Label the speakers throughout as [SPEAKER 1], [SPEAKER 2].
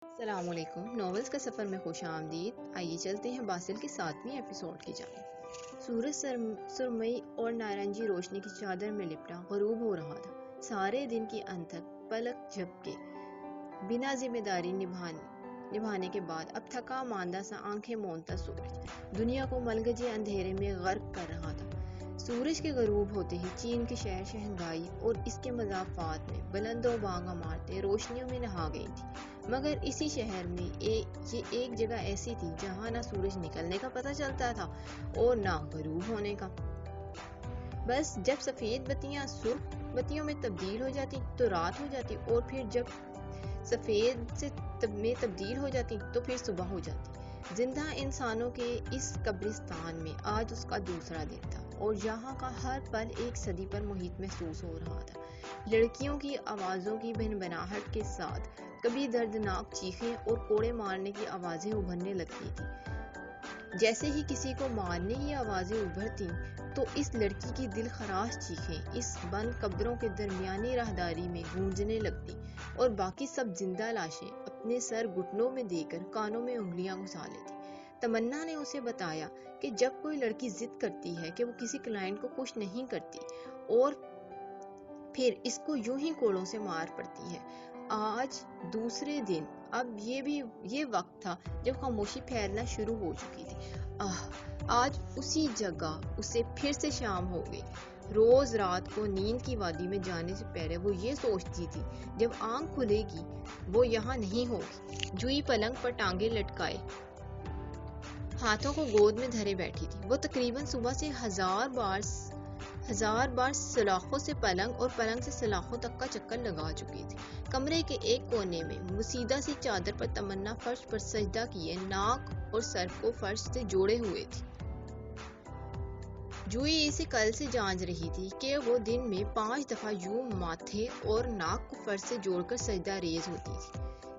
[SPEAKER 1] السلام علیکم، ناولز کا سفر میں خوش آمدید۔ آئیے چلتے ہیں باسل کے 7ویں ایپیسوڈ کی جانب۔ سورج سرمئی اور نارنجی روشنی کی چادر میں لپٹا غروب ہو رہا تھا۔ سارے دن کی انتھک پلک جھپکے بنا ذمہ داری نبھانے کے بعد اب تھکا ماندہ سا آنکھیں مونتا سورج دنیا کو ملگجے اندھیرے میں غرق کر رہا تھا۔ سورج کے غروب ہوتے ہی چین کے شہر شہنگائی اور اس کے مضافات میں بلند و بانگ عمارتیں روشنیوں میں نہا گئی تھی، مگر اسی شہر میں یہ ایک جگہ ایسی تھی جہاں نہ سورج نکلنے کا پتہ چلتا تھا اور نہ غروب ہونے کا۔ بس جب سفید بتیاں سرخ بتیوں میں تبدیل ہو جاتی تو رات ہو جاتی، اور پھر جب سفید میں تبدیل ہو جاتی تو پھر صبح ہو جاتی۔ زندہ انسانوں کے اس قبرستان میں آج اس کا دوسرا دن تھا، اور یہاں کا ہر پل ایک صدی پر محیط محسوس ہو رہا تھا۔ لڑکیوں کی آوازوں کی بھنبھناہٹ کے ساتھ کبھی دردناک چیخیں اور کوڑے مارنے کی آوازیں ابھرنے لگتی تھی۔ جیسے ہی کسی کو مارنے کی آوازیں ابھرتیں تو اس لڑکی کی دل خراش چیخیں اس بند قبروں کے درمیانی راہداری میں گونجنے لگتی، اور باقی سب زندہ لاشیں اپنے سر گھٹنوں میں دے کر کانوں میں انگلیاں گھسا لیتی۔ تمنا نے اسے بتایا کہ جب کوئی لڑکی ضد کرتی ہے کہ وہ کسی کلائنٹ کو خوش نہیں کرتی اور پھر اس کو یوں ہی کوڑوں سے مار پڑتی ہے۔ آج دوسرے دن، اب یہ وقت تھا جب خاموشی پھیلنا شروع ہو چکی تھی۔ آج اسی جگہ اسے پھر سے شام ہو گئی۔ روز رات کو نیند کی وادی میں جانے سے پہلے وہ یہ سوچتی تھی جب آنکھ کھلے گی وہ یہاں نہیں ہوگی۔ جوئی پلنگ پر ٹانگیں لٹکائے ہاتھوں کو گود میں دھرے بیٹھی تھی۔ وہ تقریباً صبح سے ہزار بار سلاخوں سے پلنگ اور پلنگ سے سلاخوں تک کا چکر لگا چکی تھی۔ کمرے کے ایک کونے میں مسیدہ سی چادر پر تمنا فرش پر سجدہ کیے ناک اور سر کو فرش سے جوڑے ہوئے تھی۔ جوئی اسے کل سے جانچ رہی تھی کہ وہ دن میں 5 دفعہ یوں ماتھے اور ناک کو فرش سے جوڑ کر سجدہ ریز ہوتی تھی۔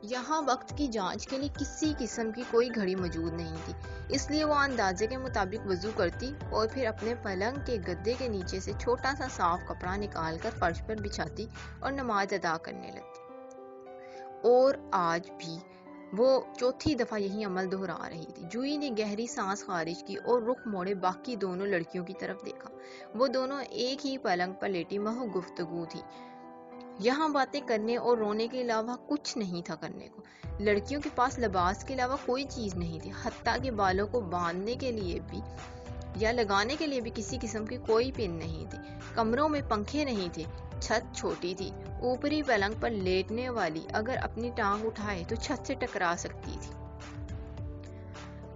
[SPEAKER 1] یہاں وقت کی جانچ کے لیے کسی قسم کی کوئی گھڑی موجود نہیں تھی، اس لیے وہ اندازے کے مطابق وضو کرتی اور پھر اپنے پلنگ کے گدے کے نیچے سے چھوٹا سا صاف کپڑا نکال کر فرش پر بچھاتی اور نماز ادا کرنے لگتی۔ اور آج بھی وہ 4تھی دفعہ یہی عمل دہرا رہی تھی۔ جوئی نے گہری سانس خارج کی اور رخ موڑے باقی دونوں لڑکیوں کی طرف دیکھا۔ وہ دونوں ایک ہی پلنگ پر لیٹی محض گفتگو تھی۔ یہاں باتیں کرنے اور رونے کے علاوہ کچھ نہیں تھا کرنے کو۔ لڑکیوں کے پاس لباس کے علاوہ کوئی چیز نہیں تھی، حتیٰ کہ بالوں کو باندھنے کے لیے بھی یا لگانے کے لیے بھی کسی قسم کی کوئی پن نہیں تھی۔ کمروں میں پنکھے نہیں تھے، چھت چھوٹی تھی، اوپری پلنگ پر لیٹنے والی اگر اپنی ٹانگ اٹھائے تو چھت سے ٹکرا سکتی تھی۔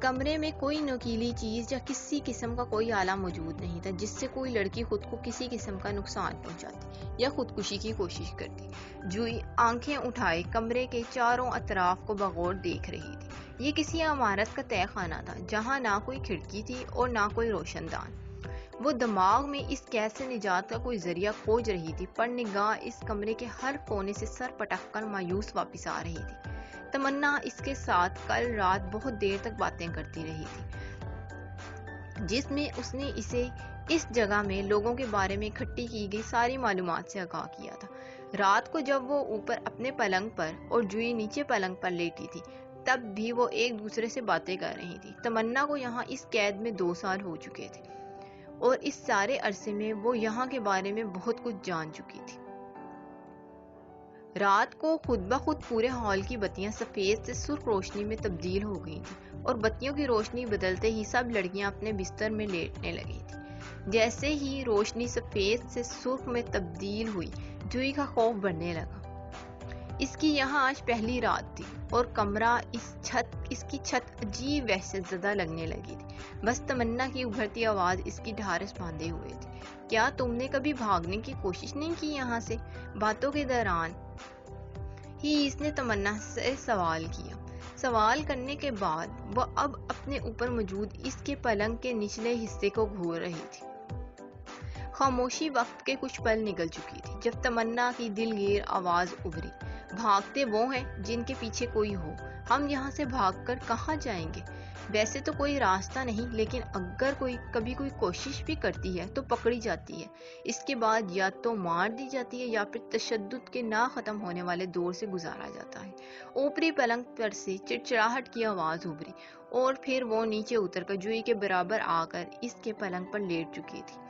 [SPEAKER 1] کمرے میں کوئی نوکیلی چیز یا کسی قسم کا کوئی آلہ موجود نہیں تھا جس سے کوئی لڑکی خود کو کسی قسم کا نقصان پہنچاتی یا خودکشی کی کوشش کرتی۔ جوئی آنکھیں اٹھائے کمرے کے چاروں اطراف کو بغور دیکھ رہی تھی۔ یہ کسی عمارت کا تہہ خانہ تھا جہاں نہ کوئی کھڑکی تھی اور نہ کوئی روشن دان۔ وہ دماغ میں اس قید سے نجات کا کوئی ذریعہ کھوج رہی تھی، پر نگاہ اس کمرے کے ہر کونے سے سر پٹک کر مایوس واپس آ رہی تھی۔ تمنا اس کے ساتھ کل رات بہت دیر تک باتیں کرتی رہی تھی، جس میں اس نے اسے اس جگہ میں لوگوں کے بارے میں اکٹھی کی گئی ساری معلومات سے آگاہ کیا تھا۔ رات کو جب وہ اوپر اپنے پلنگ پر اور جوئی نیچے پلنگ پر لیٹی تھی تب بھی وہ ایک دوسرے سے باتیں کر رہی تھی۔ تمنا کو یہاں اس قید میں 2 سال ہو چکے تھے، اور اس سارے عرصے میں وہ یہاں کے بارے میں بہت کچھ جان چکی تھی۔ رات کو خود بخود پورے ہال کی بتیاں سفید سے سرخ روشنی میں تبدیل ہو گئی تھیں، اور بتیوں کی روشنی بدلتے ہی سب لڑکیاں اپنے بستر میں لیٹنے لگی تھیں۔ جیسے ہی روشنی سفید سے سرخ میں تبدیل ہوئی، جوئی کا خوف بڑھنے لگا۔ اس کی یہاں آج پہلی رات تھی اور کمرہ، اس کی چھت عجیب وحشت زدہ لگنے لگی تھی۔ بس تمنا کی ابھرتی آواز اس کی ڈھارس باندھے ہوئے تھی۔ کیا تم نے کبھی بھاگنے کی کوشش نہیں کی یہاں سے؟ باتوں کے دوران ہی اس نے تمنا سے سوال کیا۔ سوال کرنے کے بعد وہ اب اپنے اوپر موجود اس کے پلنگ کے نچلے حصے کو گھور رہی تھی۔ خاموشی وقت کے کچھ پل نکل چکی تھی جب تمنا کی دلگیر آواز ابھری۔ بھاگتے وہ ہیں جن کے پیچھے کوئی ہو. ہم یہاں سے بھاگ کر کہاں جائیں گے؟ ویسے تو کوئی راستہ نہیں، لیکن اگر کبھی کوئی کوشش بھی کرتی ہے تو پکڑی جاتی ہے. اس کے بعد یا تو مار دی جاتی ہے یا پھر تشدد کے نہ ختم ہونے والے دور سے گزارا جاتا ہے. اوپری پلنگ پر سے چڑچڑاہٹ کی آواز ابھری اور پھر وہ نیچے اتر کر جوئی کے برابر آ کر اس کے پلنگ پر لیٹ چکی تھی.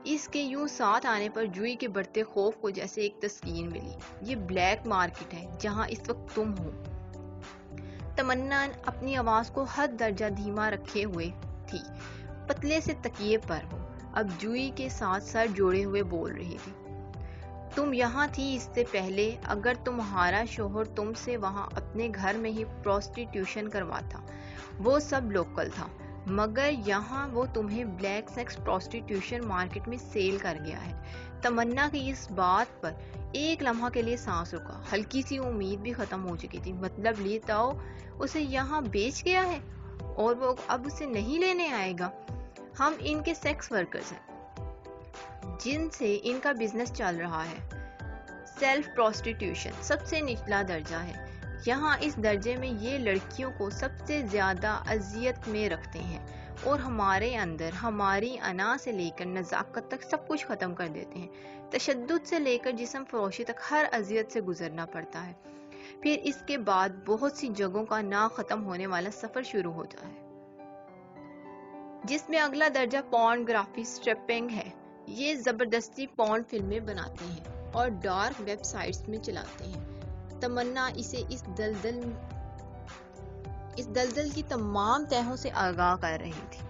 [SPEAKER 1] اس کے یوں ساتھ آنے پر جوئی کے بڑھتے خوف کو جیسے ایک تسکین ملی. یہ بلیک مارکیٹ ہے جہاں اس وقت تم ہو. تمنا اپنی آواز کو حد درجہ دھیما رکھے ہوئے تھی، پتلے سے تکیے پر وہ اب جوئی کے ساتھ سر جوڑے ہوئے بول رہی تھی. تم یہاں تھی اس سے پہلے. اگر تمہارا شوہر تم سے وہاں اپنے گھر میں ہی پروسٹیٹیوشن کرواتا، وہ سب لوکل تھا، مگر یہاں وہ تمہیں بلیک سیکس پروسٹیٹیوشن مارکیٹ میں سیل کر گیا ہے. تمنا کی اس بات پر ایک لمحہ کے لیے سانس رکا. ہلکی سی امید بھی ختم ہو چکی تھی. مطلب لی تاؤ اسے یہاں بیچ گیا ہے اور وہ اب اسے نہیں لینے آئے گا. ہم ان کے سیکس ورکرز ہیں جن سے ان کا بزنس چل رہا ہے. سیلف پروسٹیٹیوشن سب سے نچلا درجہ ہے. یہاں اس درجے میں یہ لڑکیوں کو سب سے زیادہ اذیت میں رکھتے ہیں اور ہمارے اندر ہماری انا سے لے کر نزاکت تک سب کچھ ختم کر دیتے ہیں. تشدد سے لے کر جسم فروشی تک ہر اذیت سے گزرنا پڑتا ہے. پھر اس کے بعد بہت سی جگہوں کا نہ ختم ہونے والا سفر شروع ہوتا ہے جس میں اگلا درجہ پورن گرافی اسٹرپنگ ہے. یہ زبردستی پورن فلمیں بناتے ہیں اور ڈارک ویب سائٹس میں چلاتے ہیں. تمنا اسے اس دلدل کی تمام تہوں سے آگاہ کر رہی تھی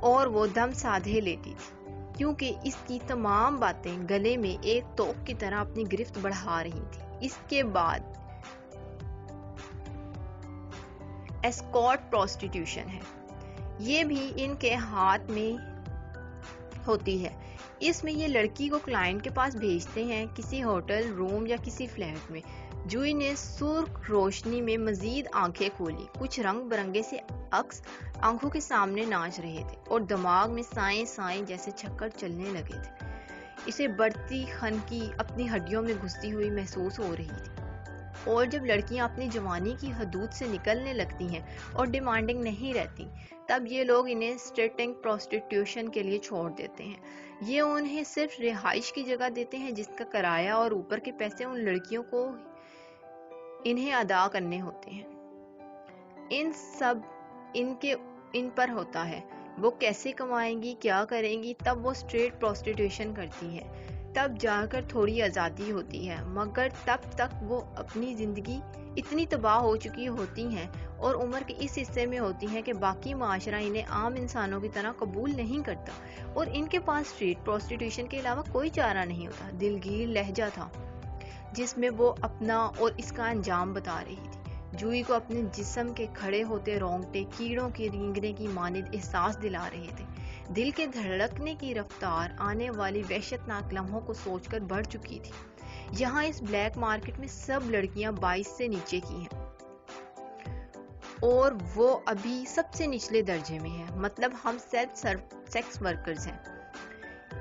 [SPEAKER 1] اور وہ دم سادھے لیتی تھی کیونکہ اس کی تمام باتیں گلے میں ایک توق کی طرح اپنی گرفت بڑھا رہی تھی. اس کے بعد ایسکورٹ پروسٹیٹیوشن ہے. یہ بھی ان کے ہاتھ میں ہوتی ہے. اس میں یہ لڑکی کو کلائنٹ کے پاس بھیجتے ہیں کسی ہوٹل روم یا کسی فلیٹ میں. جوئی نے سرخ روشنی میں مزید آنکھیں کھولی. کچھ رنگ برنگے سے عکس آنکھوں کے سامنے ناچ رہے تھے اور دماغ میں سائیں سائیں جیسے چکر چلنے لگے تھے. اسے بڑھتی خنکی اپنی ہڈیوں میں گھستی ہوئی محسوس ہو رہی تھی. اور جب لڑکیاں اپنی جوانی کی حدود سے نکلنے لگتی ہیں اور ڈیمانڈنگ نہیں رہتی، تب یہ لوگ انہیں اسٹریٹنگ پروسٹیٹیوشن کے لیے چھوڑ دیتے ہیں. یہ انہیں صرف رہائش کی جگہ دیتے ہیں جس کا کرایہ اور اوپر کے پیسے ان لڑکیوں کو انہیں ادا کرنے ہوتے ہیں. ان سب ان پر ہوتا ہے. وہ کیسے کمائیں گی، کیا کریں گی. تب وہ اسٹریٹ پروسٹیٹیوشن کرتی ہے، تب جا کر تھوڑی آزادی ہوتی ہے، مگر تب تک وہ اپنی زندگی اتنی تباہ ہو چکی ہوتی ہیں اور عمر کے اس حصے میں ہوتی ہیں کہ باقی معاشرہ انہیں عام انسانوں کی طرح قبول نہیں کرتا اور ان کے پاس اسٹریٹ پروسٹیٹیوشن کے علاوہ کوئی چارہ نہیں ہوتا. دلگیر لہجہ تھا جس میں وہ اپنا اور اس کا انجام بتا رہی تھی. جوئی کو اپنے جسم کے کھڑے ہوتے رونگٹے کیڑوں کے رینگنے کی مانند احساس دلا رہے تھے. دل کے دھڑکنے کی رفتار آنے والی وحشتناک لمحوں کو سوچ کر بڑھ چکی تھی. یہاں اس بلیک مارکیٹ میں سب لڑکیاں 22 سے نیچے کی ہیں اور وہ ابھی سب سے نچلے درجے میں ہیں. مطلب ہم سیلف سیکس ورکرز ہیں.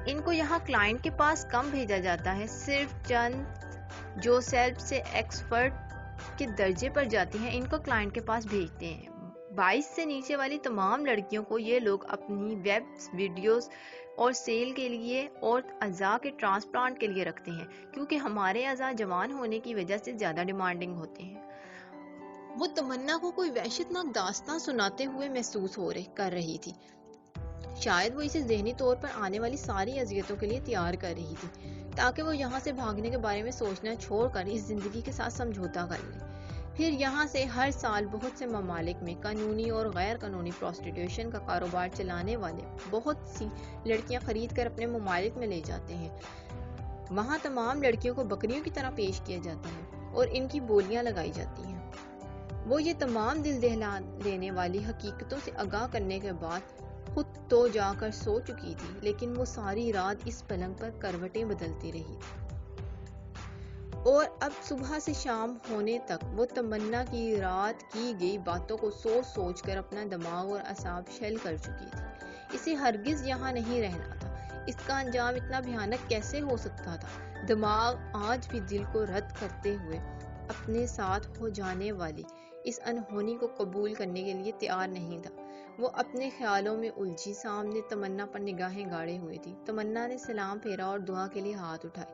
[SPEAKER 1] ان کو یہاں کلائنٹ کے پاس کم بھیجا جاتا ہے. صرف چند جو سیلف سے ایکسپرٹ کے درجے پر جاتی ہیں ان کو کلائنٹ کے پاس بھیجتے ہیں. 22 سے نیچے والی تمام لڑکیوں کو یہ لوگ اپنی ویب ویڈیوز اور سیل کے لیے اور اعضاء کے ٹرانسپلانٹ کے لیے رکھتے ہیں کیونکہ ہمارے اعضاء جوان ہونے کی وجہ سے زیادہ ڈیمانڈنگ ہوتے ہیں. وہ تمنا کو کوئی وحشتناک داستان سناتے ہوئے محسوس کر رہی تھی. شاید وہ اسے ذہنی طور پر آنے والی ساری اذیتوں کے لیے تیار کر رہی تھی تاکہ وہ یہاں سے بھاگنے کے بارے میں سوچنا چھوڑ کر اس زندگی کے ساتھ سمجھوتا کر لے. پھر یہاں سے ہر سال بہت سے ممالک میں قانونی اور غیر قانونی پروسٹیٹیوشن کا کاروبار چلانے والے بہت سی لڑکیاں خرید کر اپنے ممالک میں لے جاتے ہیں. وہاں تمام لڑکیوں کو بکریوں کی طرح پیش کیا جاتا ہے اور ان کی بولیاں لگائی جاتی ہیں. وہ یہ تمام دل دہلا دینے والی حقیقتوں سے آگاہ کرنے کے بعد خود تو جا کر سو چکی تھی، لیکن وہ ساری رات اس پلنگ پر کروٹیں بدلتی رہی تھی اور اب صبح سے شام ہونے تک وہ تمنا کی رات کی گئی باتوں کو سوچ کر اپنا دماغ اور اعصاب شل کر چکی تھی. اسے ہرگز یہاں نہیں رہنا تھا. اس کا انجام اتنا بھیانک کیسے ہو سکتا تھا؟ دماغ آج بھی دل کو رد کرتے ہوئے اپنے ساتھ ہو جانے والی اس انہونی کو قبول کرنے کے لیے تیار نہیں تھا۔ وہ اپنے خیالوں میں الجھی سامنے تمنا پر نگاہیں گاڑے ہوئے تھی۔ تمنا نے سلام پھیرا اور دعا کے لیے ہاتھ اٹھائے۔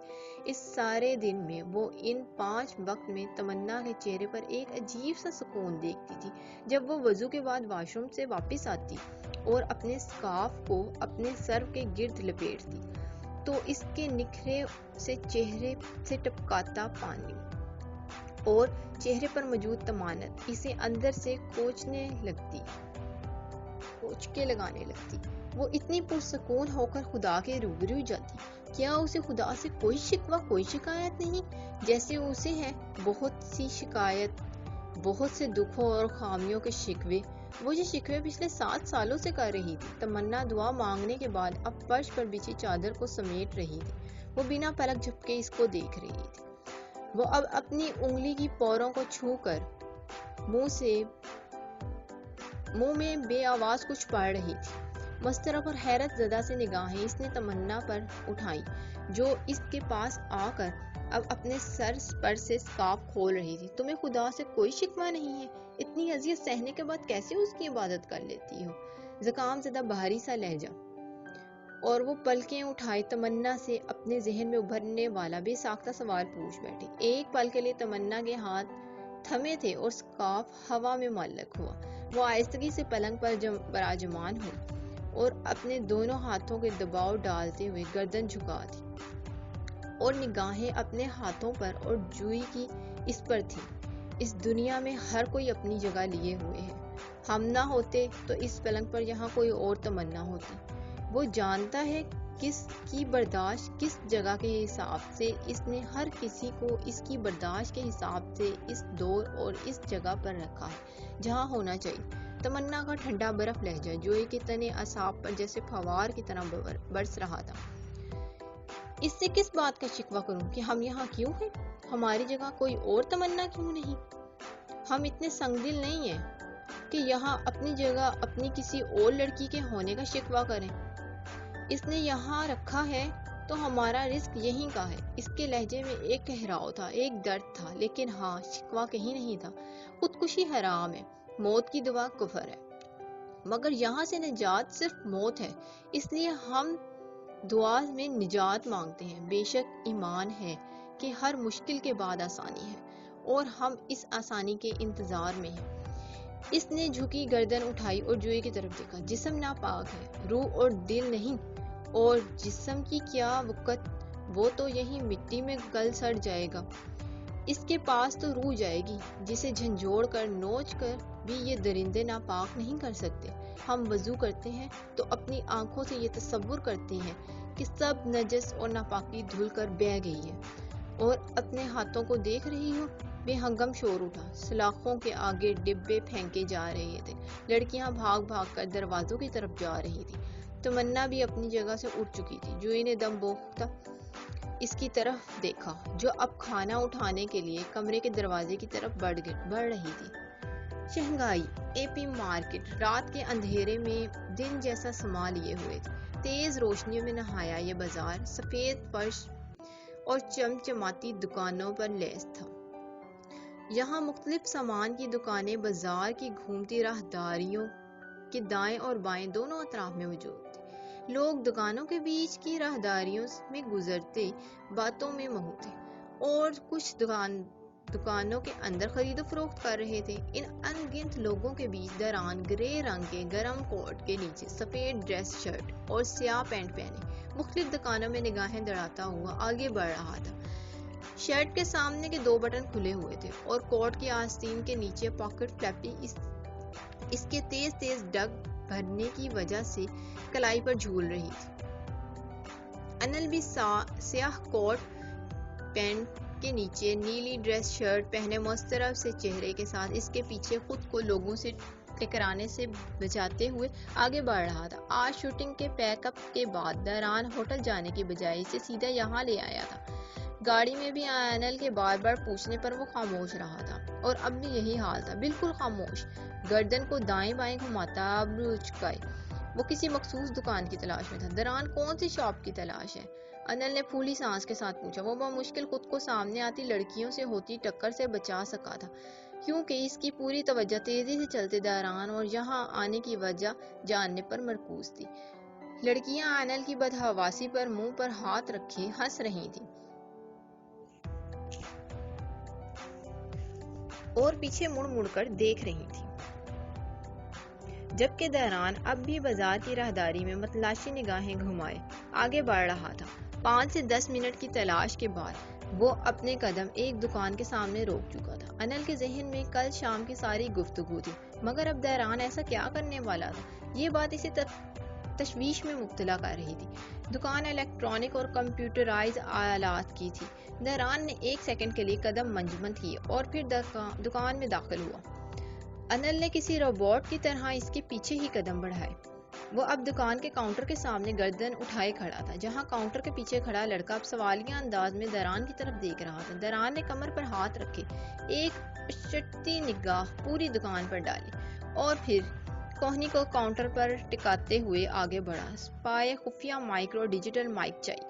[SPEAKER 1] اس سارے دن میں وہ ان 5 وقت میں تمنا کے چہرے پر ایک عجیب سا سکون دیکھتی تھی۔ جب وہ وضو کے بعد واش روم سے واپس آتی اور اپنے اسکارف کو اپنے سر کے گرد لپیٹتی تو اس کے نکھرے سے چہرے سے ٹپکاتا پانی اور چہرے پر موجود طمانت اسے اندر سے کوچکے لگانے لگتی۔ وہ اتنی پرسکون ہو کر خدا کے روبرو جاتی۔ کیا اسے خدا سے کوئی شکوہ، کوئی شکایت نہیں؟ جیسے اسے ہے بہت سی شکایت، بہت سے دکھوں اور خامیوں کے شکوے۔ وہ یہ شکوے پچھلے 7 سالوں سے کر رہی تھی۔ تمنا دعا مانگنے کے بعد اب فرش پر بچھی چادر کو سمیٹ رہی تھی۔ وہ بنا پلک جھپکے اس کو دیکھ رہی تھی۔ وہ اب اپنی انگلی کی پوروں کو چھو کر منہ میں بے آواز کچھ پڑھ رہی تھی۔ مضطرب اور حیرت زدہ سے نگاہیں اس نے تمنا پر اٹھائیں جو اس کے پاس آ کر اب اپنے سر پر سے اسکارف کھول رہی تھی۔ تمہیں خدا سے کوئی شکوہ نہیں ہے؟ اتنی اذیت سہنے کے بعد کیسے اس کی عبادت کر لیتی ہو؟ زکام زدہ بھاری سا لہجہ اور وہ پلکیں اٹھائے تمنا سے اپنے ذہن میں ابھرنے والا بے ساختہ سوال پوچھ بیٹھی۔ ایک پل کے لیے تمنا کے ہاتھ تھمے تھے اور اسکارف ہوا میں معلق ہوا۔ وہ آہستگی سے پلنگ پر براجمان ہوئی اور اپنے دونوں ہاتھوں کے دباؤ ڈالتے ہوئے گردن جھکا دی اور نگاہیں اپنے ہاتھوں پر اور جوئی کی اس پر تھی۔ اس دنیا میں ہر کوئی اپنی جگہ لیے ہوئے ہے۔ ہم نہ ہوتے تو اس پلنگ پر یہاں کوئی اور تمنا ہوتی۔ وہ جانتا ہے کس کی برداشت کس جگہ کے حساب سے اس نے ہر کسی کو اس کی برداشت کے حساب سے اس دور اور اس جگہ پر رکھا ہے جہاں ہونا چاہیے۔ تمنا کا ٹھنڈا برف لہجہ جوئی کے تنے اعصاب پر جیسے پھوار کی طرح برس رہا تھا۔ اس سے کس بات کا شکوہ کروں کہ ہم یہاں کیوں ہیں؟ ہماری جگہ کوئی اور تمنا کیوں نہیں؟ ہم اتنے سنگ دل نہیں ہیں کہ یہاں اپنی جگہ اپنی کسی اور لڑکی کے ہونے کا شکوہ کریں۔ اس نے یہاں رکھا ہے تو ہمارا رزق یہیں کا ہے۔ اس کے لہجے میں ایک ٹھہراؤ تھا، ایک درد تھا، لیکن ہاں شکوہ کہیں نہیں تھا۔ خودکشی حرام ہے، موت کی دعا کفر ہے، مگر یہاں سے نجات صرف موت ہے، اس لیے ہم دعا میں نجات مانگتے ہیں۔ بے شک ایمان ہے کہ ہر مشکل کے بعد آسانی ہے اور ہم اس آسانی کے انتظار میں ہیں۔ اس نے جھکی گردن اٹھائی اور جوئی کی طرف دیکھا۔ جسم ناپاک ہے، روح اور دل نہیں، اور جسم کی کیا وقت، وہ تو یہی مٹی میں گل سڑ جائے گا۔ اس کے پاس تو روح جائے گی جسے جھنجھوڑ کر نوچ کر بھی یہ درندے ناپاک نہیں کر سکتے۔ ہم وضو کرتے ہیں تو اپنی آنکھوں سے یہ تصور کرتے ہیں کہ سب نجس اور ناپاکی دھل کر بہہ گئی ہے، اور اپنے ہاتھوں کو دیکھ رہی ہو۔ بے ہنگم شور اٹھا، سلاخوں کے آگے ڈبے پھینکے جا رہے تھے، لڑکیاں بھاگ بھاگ کر دروازوں کی طرف جا رہی تھی۔ تمنا بھی اپنی جگہ سے اٹھ چکی تھی۔ جوئی نے دم بوختہ اس کی طرف دیکھا جو اب کھانا اٹھانے کے لیے کمرے کے دروازے کی طرف بڑھ رہی تھی۔ شنگھائی اے پی مارکیٹ رات کے اندھیرے میں دن جیسا سما لیے ہوئے تھے۔ تیز روشنیوں میں نہایا یہ بازار سفید فرش اور چمچماتی دکانوں پر لیس تھا۔ یہاں مختلف سامان کی دکانیں بازار کی گھومتی راہداریوں کے دائیں اور بائیں دونوں اطراف میں موجود تھے۔ لوگ دکانوں کے بیچ کی راہداریوں میں گزرتے باتوں میں مہو تھے اور کچھ دکانوں کے اندر خرید و فروخت کر رہے تھے۔ ان ان گنت لوگوں کے بیچ دران گرے رنگ کے گرم کوٹ کے نیچے سفید ڈریس شرٹ اور سیاہ پینٹ پہنے مختلف دکانوں میں نگاہیں دڑاتا ہوا آگے بڑھ رہا تھا۔ شرٹ کے سامنے کے 2 بٹن کھلے ہوئے تھے اور کوٹ کی آستین کے نیچے پاکٹ فلپی اس کے تیز تیز ڈگ بھرنے کی وجہ سے کلائی پر جھول رہی تھی۔ انل بھی سیاہ کوٹ پینٹ کے نیچے نیلی ڈریس شرٹ پہنے مضطرب سے چہرے کے ساتھ اس کے پیچھے خود کو لوگوں سے ٹکرانے سے بچاتے ہوئے آگے بڑھ رہا تھا۔ آج شوٹنگ کے پیک اپ کے بعد دران ہوٹل جانے کی بجائے اسے سیدھا یہاں لے آیا تھا۔ گاڑی میں بھی انل کے بار بار پوچھنے پر وہ خاموش رہا تھا، اور اب بھی یہی حال تھا، بالکل خاموش، گردن کو دائیں بائیں گھماتا، ابرو اچکائے۔ وہ کسی مخصوص دکان کی تلاش میں تھا۔ دران کون سی شاپ کی تلاش ہے؟ انل نے پھولی سانس کے ساتھ پوچھا۔ وہ بمشکل خود کو سامنے آتی لڑکیوں سے ہوتی ٹکر سے بچا سکا تھا، کیونکہ اس کی پوری توجہ تیزی سے چلتے دوران اور یہاں آنے کی وجہ جاننے پر مرکوز تھی۔ لڑکیاں انل کی بدحواسی پر منہ پر ہاتھ رکھے ہنس رہی تھیں اور پیچھے مڑ مڑ کر دیکھ رہی تھیں، جبکہ دوران اب بھی بازار کی راہداری میں متلاشی نگاہیں گھمائے آگے بڑھ رہا تھا۔ 5 سے 10 منٹ کی تلاش کے بعد وہ اپنے قدم ایک دکان کے سامنے روک چکا تھا۔ انل کے ذہن میں کل شام کی ساری گفتگو تھی، مگر اب دوران ایسا کیا کرنے والا تھا؟ یہ بات اسے تشویش میں مبتلا کر رہی تھی۔ دکان الیکٹرانک اور کمپیوٹرائز آلات کی تھی۔ دوران نے 1 سیکنڈ کے لیے قدم منجمد کیے اور پھر دکان میں داخل ہوا۔ انل نے کسی روبوٹ کی طرح اس کے پیچھے ہی قدم بڑھائے۔ وہ اب دکان کے کاؤنٹر کے سامنے گردن اٹھائے کھڑا تھا، جہاں کاؤنٹر کے پیچھے کھڑا لڑکا اب سوالیہ انداز میں دوران کی طرف دیکھ رہا تھا۔ دوران نے کمر پر ہاتھ رکھے ایک پشتی نگاہ پوری دکان پر ڈالی اور پھر کوہنی کو کاؤنٹر پر ٹکاتے ہوئے آگے بڑھا۔ پائے خفیہ مائکرو ڈیجیٹل مائک چاہیے،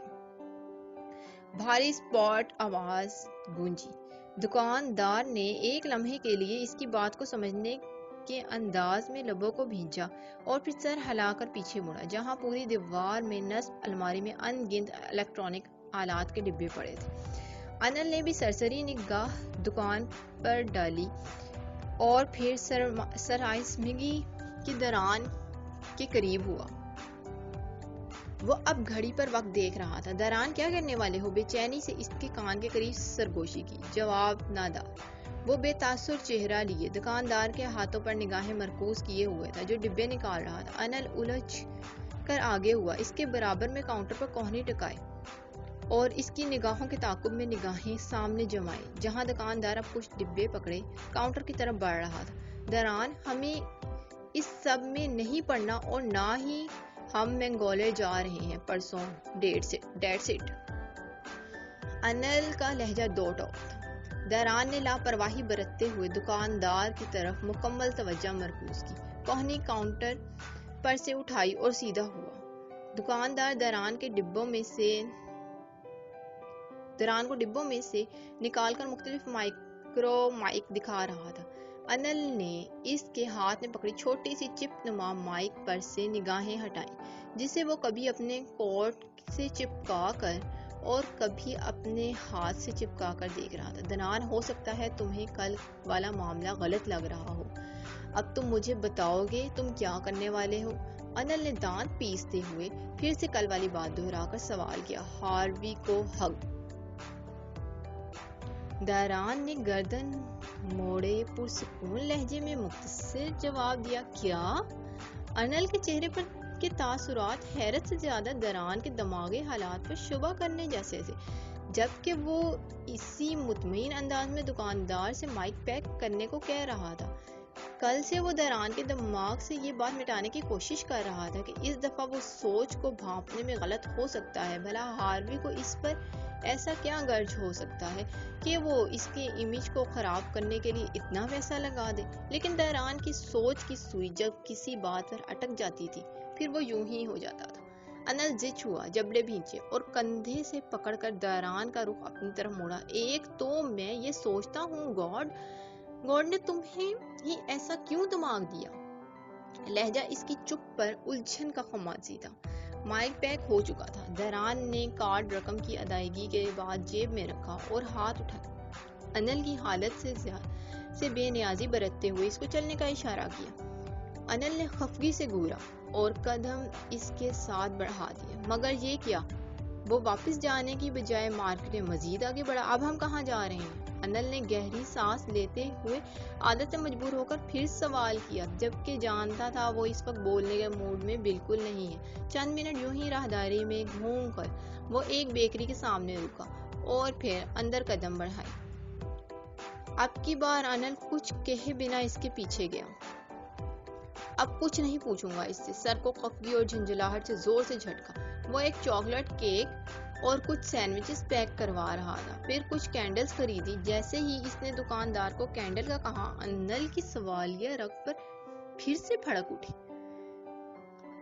[SPEAKER 1] بھاری اسپاٹ آواز گونجی۔ دکاندار نے ایک لمحے کے لیے اس کی بات کو سمجھنے کے انداز میں لبوں کو بھینچا اور پھر سر ہلا کر پیچھے مڑا، جہاں پوری دیوار میں نصب الماری میں ان گنت الیکٹرانک آلات کے ڈبے پڑے تھے۔ انل نے بھی سرسری نگاہ دکان پر ڈالی اور پھر سراسیمگی کی دوران کے قریب ہوا۔ وہ اب گھڑی پر وقت دیکھ رہا تھا۔ دوران کیا کرنے والے ہو؟ بے چینی سے اس کے کان کے قریب سرگوشی کی۔ جواب نادار۔ وہ بے تاثر چہرہ لیے دکاندار کے ہاتھوں پر نگاہیں مرکوز کیے ہوئے تھا جو ڈبے نکال رہا تھا۔ انل الجھ کر آگے ہوا، اس کے برابر میں کاؤنٹر پر کوہنی ٹکائے اور اس کی نگاہوں کے تعاقب میں نگاہیں سامنے جمائے، جہاں دکاندار اب کچھ ڈبے پکڑے کاؤنٹر کی طرف بڑھ رہا تھا۔ دوران ہمیں اس سب میں نہیں پڑنا اور نہ ہی ہم منگولے جا رہے ہیں پرسوں، ڈیٹس اٹ۔ انل کا لہجہ دو ٹوک تھا۔ دوران نے لاپرواہی برتتے ہوئے دکاندار کی طرف مکمل توجہ مرکوز کی، کوہنی کاؤنٹر پر سے اٹھائی اور سیدھا ہوا۔ دکاندار دوران کو ڈبوں میں سے نکال کر مختلف مائکرو مائک دکھا رہا تھا۔ انل نے اس کے ہاتھ میں پکڑی چھوٹی سی چپ نما مائک پر سے نگاہیں ہٹائیں، جسے وہ کبھی اپنے کوٹ سے چپکا کر اور کبھی اپنے ہاتھ سے چپکا کر دیکھ رہا تھا۔ دوران، ہو سکتا ہے تمہیں کل والا معاملہ غلط لگ رہا ہو، اب تم مجھے بتاؤ گے تم کیا کرنے والے ہو؟ انل نے دانت پیستے ہوئے پھر سے کل والی بات دہرا کر سوال کیا۔ ہاروی کو ہگ۔ دوران نے گردن موڑے پرسکون لہجے میں مختصر جواب دیا۔ کیا؟ انل کے چہرے پر کے تاثرات حیرت سے زیادہ دوران کے دماغی حالات پر شبہ کرنے جیسے تھے، جبکہ وہ اسی مطمئن انداز میں دکاندار سے مائک پیک کرنے کو کہہ رہا تھا۔ کل سے وہ دوران کے دماغ سے یہ بات مٹانے کی کوشش کر رہا تھا کہ اس دفعہ وہ سوچ کو بھانپنے میں غلط ہو سکتا ہے۔ بھلا ہاروی کو اس پر ایسا کیا گرج ہو سکتا ہے کہ وہ اس کے امیج کو خراب کرنے کے لیے اتنا پیسہ لگا دے؟ لیکن دوران کی سوچ کی سوئی جب کسی بات پر اٹک جاتی تھی پھر وہ یوں ہی ہو جاتا تھا۔ انل زچ ہوا، جبڑے بھینچے اور کندھے سے پکڑ کر دوران کا رخ اپنی طرف موڑا۔ ایک تو میں یہ سوچتا ہوں گاڈ نے تمہیں ہی ایسا کیوں دماغ دیا؟ لہجہ اس کی چپ پر الجھن کا خمازی تھا۔ مائک پیک ہو چکا تھا۔ دوران نے کارڈ رقم کی ادائیگی کے بعد جیب میں رکھا اور ہاتھ اٹھایا۔ انل کی حالت سے بے نیازی برتتے ہوئے اس کو چلنے کا اشارہ کیا۔ انل نے خفگی سے گھورا اور قدم اس کے ساتھ بڑھا دیے۔ مگر یہ کیا؟ وہ واپس جانے کی بجائے مارکیٹ میں مزید آگے بڑھا۔ اب ہم کہاں جا رہے ہیں؟ انل نے گہری سانس لیتے ہوئے عادت سے مجبور ہو کر پھر سوال کیا، جبکہ جانتا تھا وہ اس وقت بولنے کے موڈ میں بالکل نہیں ہے۔ چند منٹ یوں ہی راہداری میں گھوم کر وہ ایک بیکری کے سامنے رکا اور پھر اندر قدم بڑھائے۔ اب کی بار انل کچھ کہے بنا اس کے پیچھے گیا۔ اب کچھ نہیں پوچھوں گا اس سے۔ سر کو خفگی اور جھنجھلاہٹ سے زور سے جھٹکا۔ وہ ایک چاکلیٹ کیک اور کچھ سینڈوچز پیک کروا رہا تھا، پھر کچھ کینڈلز خریدی۔ جیسے ہی اس نے دکاندار کو کینڈل کا کہا، انل کی سوالیہ رگ پر پھر سے بھڑک اٹھی۔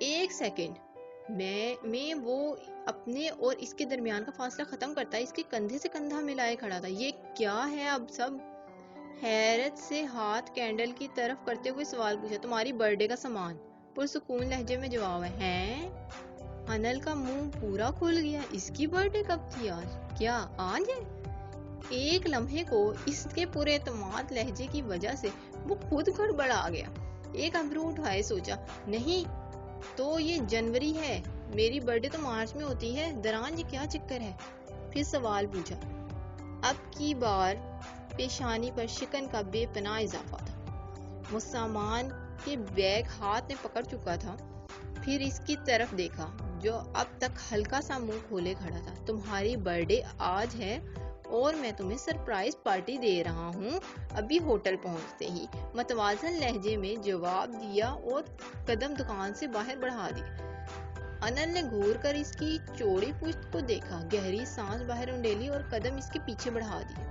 [SPEAKER 1] 1 سیکنڈ، میں وہ اپنے اور اس کے درمیان کا فاصلہ ختم کرتا ہے اس کے کندھے سے کندھا ملائے کھڑا تھا۔ یہ کیا ہے اب سب؟ حیرت سے ہاتھ کینڈل کی طرف کرتے ہوئے سوال پوچھا۔ تمہاری برتھ ڈے کا سامان، پرسکون لہجے میں جواب ہے۔ ہیں؟ انل کا منہ پورا کھل گیا۔ اس کی برتھ ڈے کب تھی؟ آج؟ کیا آج ہے؟ ایک لمحے کو اس کے پورے اعتماد لہجے کی وجہ سے وہ خود گڑبڑا گیا۔ ایک ابرو اٹھائے سوچا، نہیں تو یہ جنوری ہے، میری برتھ ڈے تو مارچ میں ہوتی ہے۔ دران یہ کیا چکر ہے؟ پھر سوال پوچھا۔ اب کی بار پیشانی پر شکن کا بے پناہ اضافہ تھا۔ وہ سامان کے بیگ ہاتھ میں پکڑ چکا تھا، پھر اس کی طرف دیکھا جو اب تک ہلکا سا منہ کھولے کھڑا تھا۔ تمہاری برتھ ڈے آج ہے اور میں تمہیں سرپرائز پارٹی دے رہا ہوں، ابھی ہوٹل پہنچتے ہی متوازن لہجے میں جواب دیا اور قدم دکان سے باہر بڑھا دیے۔ انل نے گھور کر اس کی چوڑی پشت کو دیکھا، گہری سانس باہر انڈیلی اور قدم اس کے پیچھے بڑھا دیے۔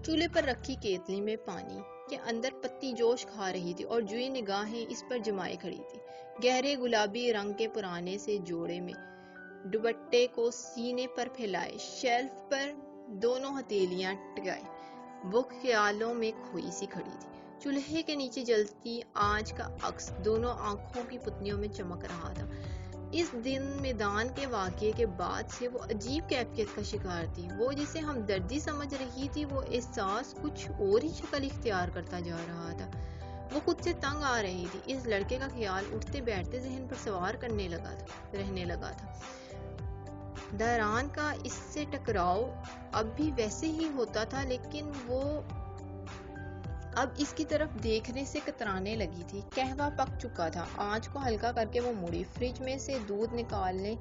[SPEAKER 1] چولہے پر رکھی کیتلی میں پانی کے اندر پتی جوش کھا رہی تھی اور جوئی نگاہیں اس پر جمائے کھڑی تھی۔ گہرے گلابی رنگ کے پرانے سے جوڑے میں دوپٹے کو سینے پر پھیلائے، شیلف پر دونوں ہتھیلیاں ٹکائے وہ خیالوں میں کھوئی سی کھڑی تھی۔ چولہے کے نیچے جلتی آنچ کا عکس دونوں آنکھوں کی پتلیوں میں چمک رہا تھا۔ اس دن میدان کے واقعے کے بعد سے وہ عجیب کیفیت کا شکار تھی۔ وہ جسے ہمدردی سمجھ رہی تھی وہ احساس کچھ اور ہی شکل اختیار کرتا جا رہا تھا۔ وہ خود سے تنگ آ رہی تھی۔ اس لڑکے کا خیال اٹھتے بیٹھتے ذہن پر سوار رہنے لگا تھا۔ دران کا اس سے ٹکراؤ اب بھی ویسے ہی ہوتا تھا، لیکن وہ اب اس کی طرف دیکھنے سے کترانے لگی تھی۔ قہوہ پک چکا تھا۔ آنچ کو ہلکا کر کے وہ مڑی، فریج میں سے دودھ نکالنے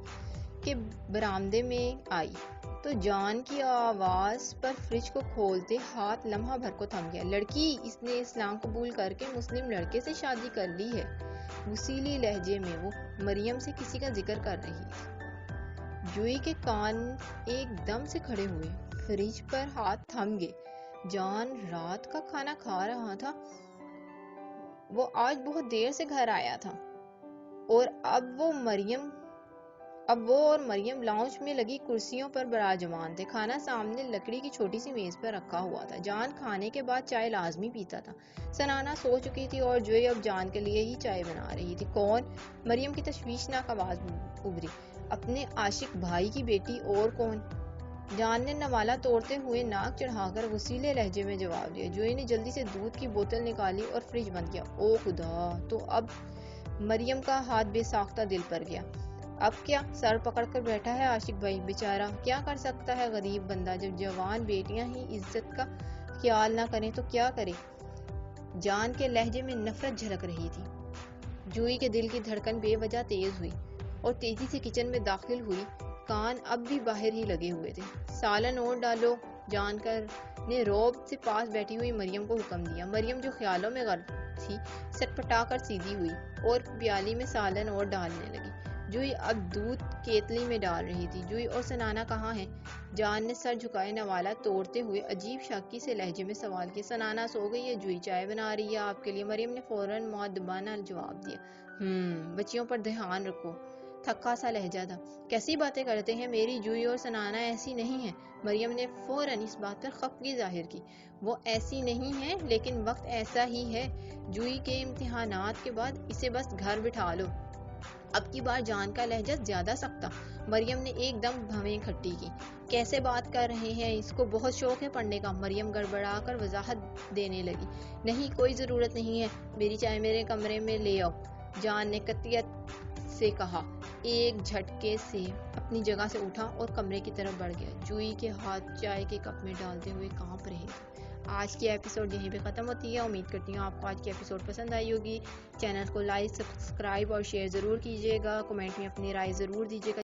[SPEAKER 1] کے برآمدے میں آئی تو جان کی آواز پر فریج کو کھولتے ہاتھ لمحہ بھر کو تھم گیا۔ لڑکی، اس نے اسلام قبول کر کے مسلم لڑکے سے شادی کر لی ہے۔ وسیلی لہجے میں وہ مریم سے کسی کا ذکر کر رہی تھی۔ جوئی کے کان ایک دم سے کھڑے ہوئے، فریج پر ہاتھ تھم گئے۔ جان رات کا کھانا کھا رہا تھا۔ وہ آج بہت دیر سے گھر آیا تھا اور اب وہ اور مریم لاؤنج میں لگی کرسیوں پر براجمان تھے۔ کھانا سامنے لکڑی کی چھوٹی سی میز پر رکھا ہوا تھا۔ جان کھانے کے بعد چائے لازمی پیتا تھا۔ سنانا سو چکی تھی اور جوئی اب جان کے لیے ہی چائے بنا رہی تھی۔ کون؟ مریم کی تشویشناک آواز ابھری۔ اپنے عاشق بھائی کی بیٹی، اور کون؟ جان نے نوالہ توڑتے ہوئے ناک چڑھا کر وسیلے لہجے میں جواب دیا۔ جوئی نے جلدی سے دودھ کی بوتل نکالی اور فریج بند کیا۔ او خدا! تو اب مریم کا ہاتھ بے ساختہ دل پر گیا۔ اب کیا؟ سر پکڑ کر بیٹھا ہے عاشق بھائی، بیچارہ کیا کر سکتا ہے غریب بندہ، جب جوان بیٹیاں ہی عزت کا خیال نہ کریں تو کیا کرے؟ جان کے لہجے میں نفرت جھلک رہی تھی۔ جوئی کے دل کی دھڑکن بے وجہ تیز ہوئی اور تیزی سے کچن میں داخل ہوئی، کان اب بھی باہر ہی لگے ہوئے تھے۔ سالن اور ڈالو، جان نے روب سے پاس بیٹھی ہوئی مریم کو حکم دیا۔ مریم جو خیالوں میں غرق تھی سٹ پٹا کر سیدھی ہوئی اور پیالی میں سالن اور ڈالنے لگی۔ جوئی اب دودھ کیتلی میں ڈال رہی تھی۔ جوئی اور سنانا کہاں ہیں؟ جان نے سر جھکائے نوالہ توڑتے ہوئے عجیب شاکی سے لہجے میں سوال کیا۔ سنانا سو گئی ہے، جوئی چائے بنا رہی ہے آپ کے لیے۔ مریم نے فوراً مؤدبانہ جواب دیا۔ بچیوں پر دھیان رکھو۔ تھکا سا لہجہ تھا۔ کیسی باتیں کرتے ہیں، میری جوئی اور سنانا ایسی نہیں ہیں۔ مریم نے فوراً اس بات پر خفگی ظاہر کی۔ وہ ایسی نہیں ہیں، لیکن وقت ایسا ہی ہے۔ جوئی کے امتحانات کے بعد اسے بس گھر بٹھا لو۔ اب کی بار جان کا لہجہ زیادہ سخت تھا۔ مریم نے ایک دم بھویں کھٹی کی۔ کیسے بات کر رہے ہیں، اس کو بہت شوق ہے پڑھنے کا۔ مریم گڑبڑا کر وضاحت دینے لگی۔ نہیں، کوئی ضرورت نہیں ہے، میری چائے میرے کمرے میں لے آؤ، جان نے قطعیت سے کہا۔ ایک جھٹکے سے اپنی جگہ سے اٹھا اور کمرے کی طرف بڑھ گیا۔ جوئی کے ہاتھ چائے کے کپ میں ڈالتے ہوئے کانپ رہے تھے۔ آج کی ایپیسوڈ یہیں پہ ختم ہوتی ہے۔ امید کرتی ہوں آپ کو آج کی ایپیسوڈ پسند آئی ہوگی۔ چینل کو لائک، سبسکرائب اور شیئر ضرور کیجیے گا۔ کمنٹ میں اپنی رائے ضرور دیجیے گا۔